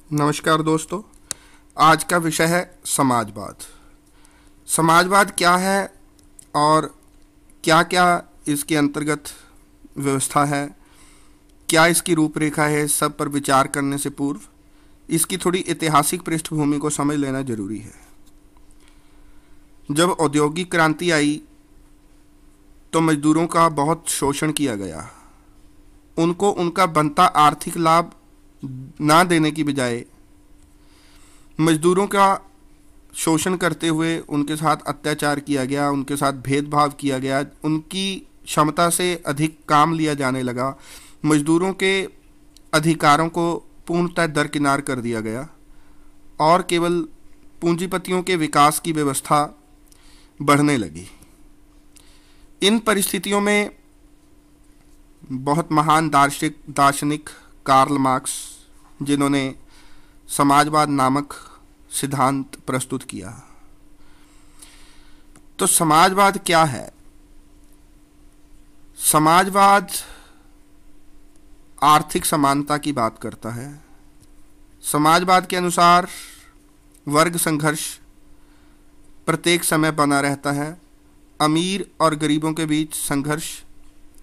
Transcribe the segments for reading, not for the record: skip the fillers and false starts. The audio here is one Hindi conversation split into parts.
नमस्कार दोस्तों। आज का विषय है समाजवाद। समाजवाद क्या है और क्या क्या इसके अंतर्गत व्यवस्था है, क्या इसकी रूपरेखा है, सब पर विचार करने से पूर्व इसकी थोड़ी ऐतिहासिक पृष्ठभूमि को समझ लेना जरूरी है। जब औद्योगिक क्रांति आई तो मजदूरों का बहुत शोषण किया गया। उनको उनका बनता आर्थिक लाभ ना देने की बजाय मजदूरों का शोषण करते हुए उनके साथ अत्याचार किया गया, उनके साथ भेदभाव किया गया, उनकी क्षमता से अधिक काम लिया जाने लगा, मजदूरों के अधिकारों को पूर्णतः दरकिनार कर दिया गया और केवल पूंजीपतियों के विकास की व्यवस्था बढ़ने लगी। इन परिस्थितियों में बहुत महान दार्शनिक कार्ल मार्क्स, जिन्होंने समाजवाद नामक सिद्धांत प्रस्तुत किया। तो समाजवाद क्या है? समाजवाद आर्थिक समानता की बात करता है। समाजवाद के अनुसार वर्ग संघर्ष प्रत्येक समय बना रहता है। अमीर और गरीबों के बीच संघर्ष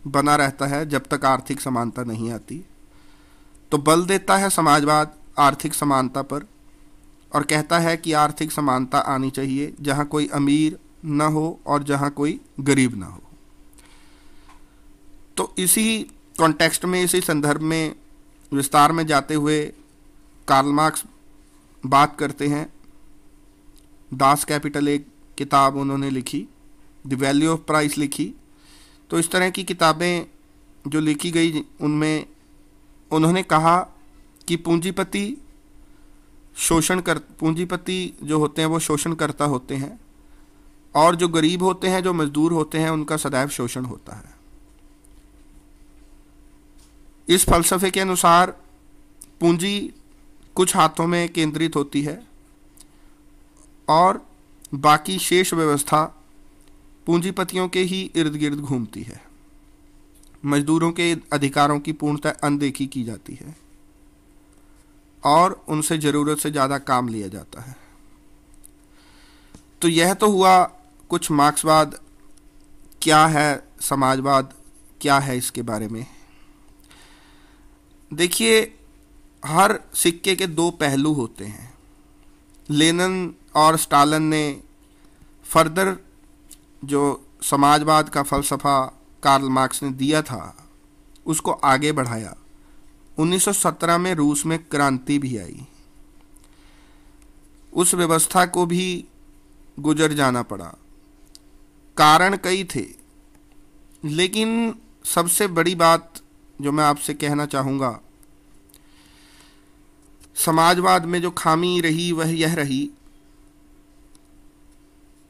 बना रहता है जब तक आर्थिक समानता नहीं आती। तो बल देता है समाजवाद आर्थिक समानता पर और कहता है कि आर्थिक समानता आनी चाहिए, जहां कोई अमीर न हो और जहां कोई गरीब ना हो। तो इसी कॉन्टेक्स्ट में, इसी संदर्भ में विस्तार में जाते हुए कार्ल मार्क्स बात करते हैं। दास कैपिटल एक किताब उन्होंने लिखी, द वैल्यू ऑफ प्राइस लिखी। तो इस तरह की किताबें जो लिखी गई उनमें उन्होंने कहा कि पूंजीपति जो होते हैं वो शोषणकर्ता होते हैं और जो गरीब होते हैं, जो मजदूर होते हैं, उनका सदैव शोषण होता है। इस फलसफे के अनुसार पूंजी कुछ हाथों में केंद्रित होती है और बाकी शेष व्यवस्था पूंजीपतियों के ही इर्द गिर्द घूमती है। मजदूरों के अधिकारों की पूर्णतः अनदेखी की जाती है और उनसे ज़रूरत से ज़्यादा काम लिया जाता है। तो यह तो हुआ कुछ मार्क्सवाद क्या है, समाजवाद क्या है, इसके बारे में। देखिए, हर सिक्के के दो पहलू होते हैं। लेनिन और स्टालिन ने फर्दर जो समाजवाद का फलसफा कार्ल मार्क्स ने दिया था उसको आगे बढ़ाया। 1917 में रूस में क्रांति भी आई। उस व्यवस्था को भी गुजर जाना पड़ा। कारण कई थे, लेकिन सबसे बड़ी बात जो मैं आपसे कहना चाहूँगा, समाजवाद में जो खामी रही वह यह रही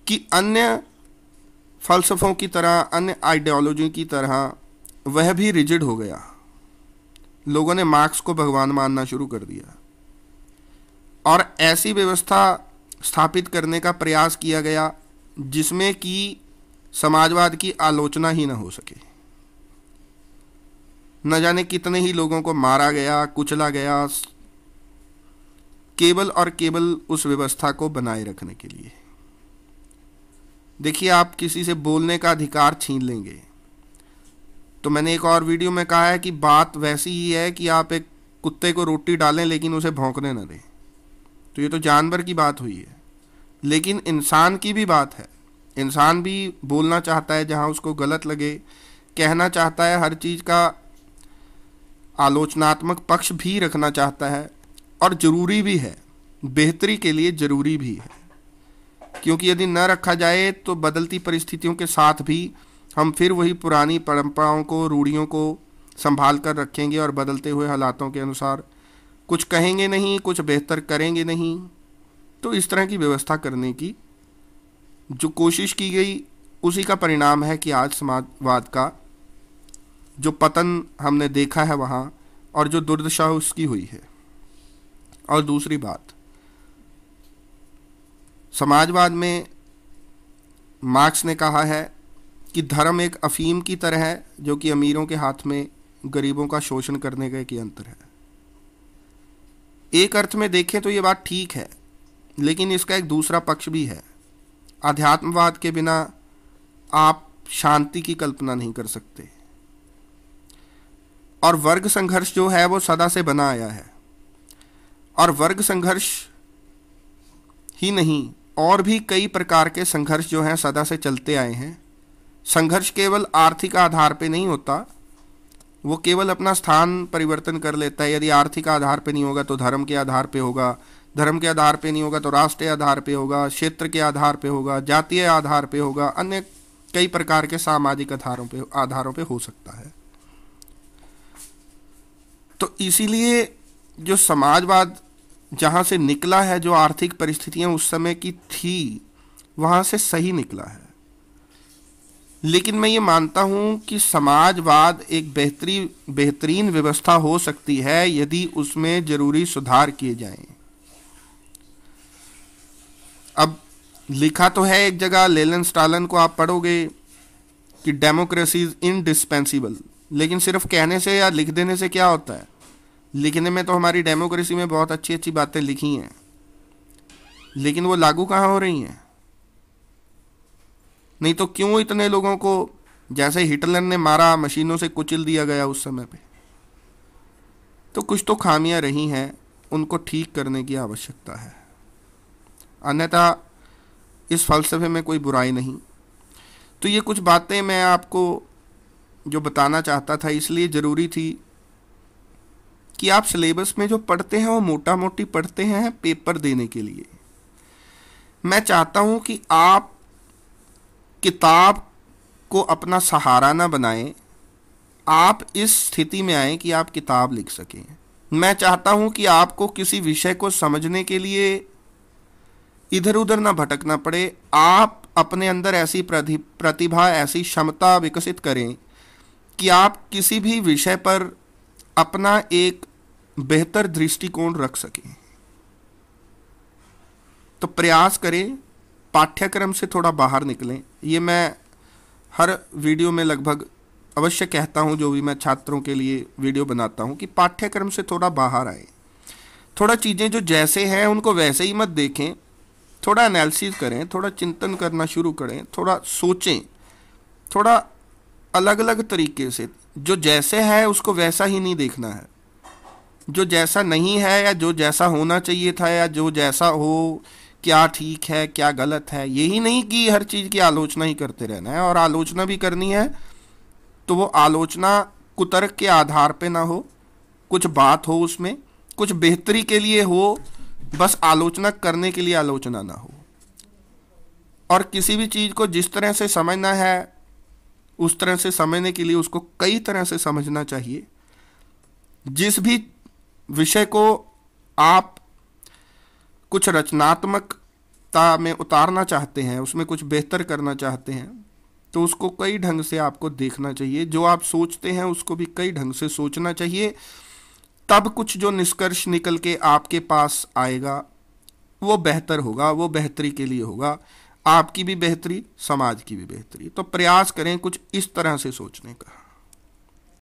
कि अन्य फलसफों की तरह, अन्य आइडियोलॉजी की तरह वह भी रिजिड हो गया। लोगों ने मार्क्स को भगवान मानना शुरू कर दिया और ऐसी व्यवस्था स्थापित करने का प्रयास किया गया जिसमें कि समाजवाद की आलोचना ही न हो सके। न जाने कितने ही लोगों को मारा गया, कुचला गया, केवल और केवल उस व्यवस्था को बनाए रखने के लिए। देखिए, आप किसी से बोलने का अधिकार छीन लेंगे तो मैंने एक और वीडियो में कहा है कि बात वैसी ही है कि आप एक कुत्ते को रोटी डालें लेकिन उसे भौंकने न दें। तो ये तो जानवर की बात हुई है, लेकिन इंसान की भी बात है। इंसान भी बोलना चाहता है जहाँ उसको गलत लगे, कहना चाहता है, हर चीज़ का आलोचनात्मक पक्ष भी रखना चाहता है और ज़रूरी भी है, बेहतरी के लिए ज़रूरी भी है। क्योंकि यदि न रखा जाए तो बदलती परिस्थितियों के साथ भी हम फिर वही पुरानी परंपराओं को, रूढ़ियों को संभाल कर रखेंगे और बदलते हुए हालातों के अनुसार कुछ कहेंगे नहीं, कुछ बेहतर करेंगे नहीं। तो इस तरह की व्यवस्था करने की जो कोशिश की गई उसी का परिणाम है कि आज समाजवाद का जो पतन हमने देखा है वहाँ, और जो दुर्दशा उसकी हुई है। और दूसरी बात, समाजवाद में मार्क्स ने कहा है कि धर्म एक अफीम की तरह है जो कि अमीरों के हाथ में गरीबों का शोषण करने का एक यंत्र है। एक अर्थ में देखें तो ये बात ठीक है, लेकिन इसका एक दूसरा पक्ष भी है। अध्यात्मवाद के बिना आप शांति की कल्पना नहीं कर सकते। और वर्ग संघर्ष जो है वो सदा से बना आया है, और वर्ग संघर्ष ही नहीं और भी कई प्रकार के संघर्ष जो हैं सदा से चलते आए हैं। संघर्ष केवल आर्थिक आधार पे नहीं होता, वो केवल अपना स्थान परिवर्तन कर लेता है। यदि आर्थिक आधार पे नहीं होगा तो धर्म के आधार पे होगा, धर्म के आधार पे नहीं होगा तो राष्ट्रीय आधार पे होगा, क्षेत्र के आधार पे होगा, जातीय आधार पे होगा, अन्य कई प्रकार के सामाजिक आधारों पे हो सकता है। तो इसीलिए जो समाजवाद जहाँ से निकला है, जो आर्थिक परिस्थितियां उस समय की थी वहाँ से सही निकला है। लेकिन मैं ये मानता हूँ कि समाजवाद एक बेहतरीन व्यवस्था हो सकती है यदि उसमें जरूरी सुधार किए जाएं। अब लिखा तो है एक जगह, लेनिन स्टालिन को आप पढ़ोगे कि डेमोक्रेसी इज इनडिस्पेंसिबल, लेकिन सिर्फ कहने से या लिख देने से क्या होता है? लिखने में तो हमारी डेमोक्रेसी में बहुत अच्छी अच्छी बातें लिखी हैं, लेकिन वो लागू कहाँ हो रही हैं? नहीं तो क्यों इतने लोगों को जैसे हिटलर ने मारा, मशीनों से कुचल दिया गया उस समय पे? तो कुछ तो खामियां रही हैं, उनको ठीक करने की आवश्यकता है, अन्यथा इस फलसफे में कोई बुराई नहीं। तो ये कुछ बातें मैं आपको जो बताना चाहता था, इसलिए ज़रूरी थी कि आप सिलेबस में जो पढ़ते हैं वो मोटा मोटी पढ़ते हैं पेपर देने के लिए। मैं चाहता हूं कि आप किताब को अपना सहारा ना बनाएं, आप इस स्थिति में आएं कि आप किताब लिख सकें। मैं चाहता हूं कि आपको किसी विषय को समझने के लिए इधर उधर ना भटकना पड़े। आप अपने अंदर ऐसी प्रतिभा, ऐसी क्षमता विकसित करें कि आप किसी भी विषय पर अपना एक बेहतर दृष्टिकोण रख सकें। तो प्रयास करें, पाठ्यक्रम से थोड़ा बाहर निकलें। ये मैं हर वीडियो में लगभग अवश्य कहता हूं, जो भी मैं छात्रों के लिए वीडियो बनाता हूं, कि पाठ्यक्रम से थोड़ा बाहर आए। थोड़ा चीज़ें जो जैसे हैं उनको वैसे ही मत देखें, थोड़ा एनालिसिस करें, थोड़ा चिंतन करना शुरू करें, थोड़ा सोचें, थोड़ा अलग अलग तरीके से। जो जैसे है उसको वैसा ही नहीं देखना है, जो जैसा नहीं है या जो जैसा होना चाहिए था या जो जैसा हो, क्या ठीक है क्या गलत है, यही नहीं कि हर चीज़ की आलोचना ही करते रहना है। और आलोचना भी करनी है तो वो आलोचना कुतर्क के आधार पे ना हो, कुछ बात हो उसमें, कुछ बेहतरी के लिए हो, बस आलोचना करने के लिए आलोचना ना हो। और किसी भी चीज़ को जिस तरह से समझना है उस तरह से समझने के लिए उसको कई तरह से समझना चाहिए। जिस भी विषय को आप कुछ रचनात्मकता में उतारना चाहते हैं, उसमें कुछ बेहतर करना चाहते हैं, तो उसको कई ढंग से आपको देखना चाहिए। जो आप सोचते हैं उसको भी कई ढंग से सोचना चाहिए। तब कुछ जो निष्कर्ष निकल के आपके पास आएगा वो बेहतर होगा, वो बेहतरी के लिए होगा, आपकी भी बेहतरी, समाज की भी बेहतरी। तो प्रयास करें कुछ इस तरह से सोचने का।